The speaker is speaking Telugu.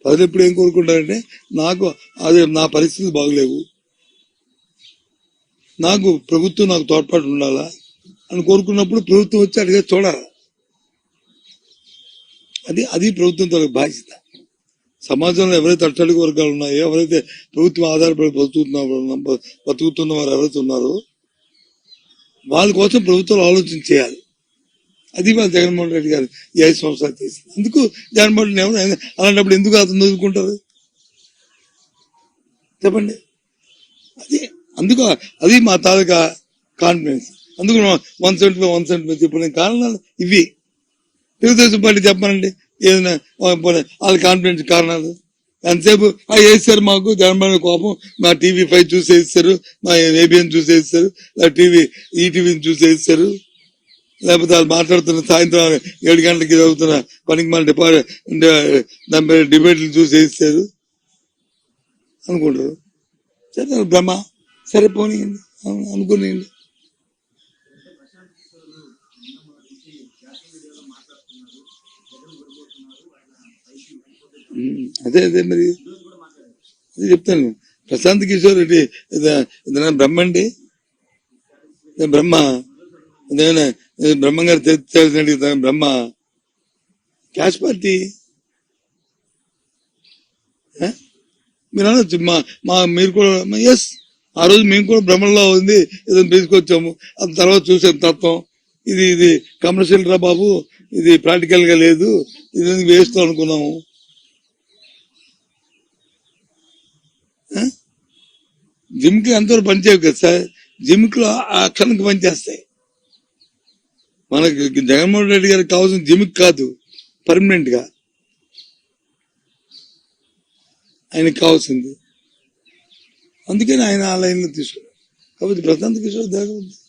ప్రజలు ఎప్పుడు ఏం కోరుకుంటారంటే నాకు అదే నా పరిస్థితులు బాగలేవు, నాకు ప్రభుత్వం నాకు తోడ్పాటు ఉండాలా అని కోరుకున్నప్పుడు ప్రభుత్వం వచ్చి అడిగే చూడాలి. అది ప్రభుత్వం బాధ్యత. సమాజంలో ఎవరైతే అట్టడుగు వర్గాలు ఉన్నాయో, ఎవరైతే ప్రభుత్వం ఆధారపడి బతుకుతున్న వారు ఎవరైతే ఉన్నారో వాళ్ళ కోసం ప్రభుత్వాలు ఆలోచన చేయాలి. అది వాళ్ళ జగన్మోహన్ రెడ్డి గారు ఈ 5 సంవత్సరాలు చేసింది. అందుకు జగన్మోహన్ రెడ్డి ఎవరు అలాంటప్పుడు ఎందుకు అతను చదువుకుంటారు చెప్పండి. అది మా తాలూకా కాన్ఫిడెన్స్. అందుకు 175 చెప్పిన కారణాలు ఇవి. తెలుగుదేశం పార్టీ చెప్పానండి ఏదైనా వాళ్ళ కాన్ఫిడెన్స్ కారణాలు ఎంతసేపు వేస్తారు మాకు జగన్మోహన్ కోపం, మా TV5 చూసేస్తారు, మా ABN చూసేస్తారు, ఈటీవీని చూసేస్తారు, లేకపోతే వాళ్ళు మాట్లాడుతున్న సాయంత్రం 7 గంటలకి చదువుతున్న పనికి మన డిబేట్లు చూసేస్తారు అనుకుంటారు. సరే బ్రహ్మ, సరే పోనీయండి అనుకునేయండి. అదే మరి అదే చెప్తాను. ప్రశాంత్ కిషోర్ రెడ్డి బ్రహ్మ అండి, బ్రహ్మ బ్రహ్మ గారు తెలిసిన బ్రహ్మ క్యాష్ పార్టీ. మీరు అనొచ్చు మీరు కూడా ఎస్ ఆ రోజు మేము కూడా భ్రమంలో ఉంది ఏదైనా తీసుకొచ్చాము, అది తర్వాత చూసాం తత్వం, ఇది కమర్షియల్ రా బాబు, ఇది ప్రాక్టికల్ గా లేదు, ఇది వేస్తూ అనుకున్నాము. జిమ్ కి ఎంతవరకు పనిచేయవు కదా సార్, జిమ్ కి ఆ క్షణానికి పనిచేస్తాయి. మనకి జగన్మోహన్ రెడ్డి గారికి కావాల్సిన జిమ్ కాదు, పర్మనెంట్ గా ఆయనకి కావాల్సింది. అందుకని ఆయన ఆ లైన్ లో తీసుకున్నారు. కాబట్టి ప్రశాంత్ కిషోర్ దగ్గర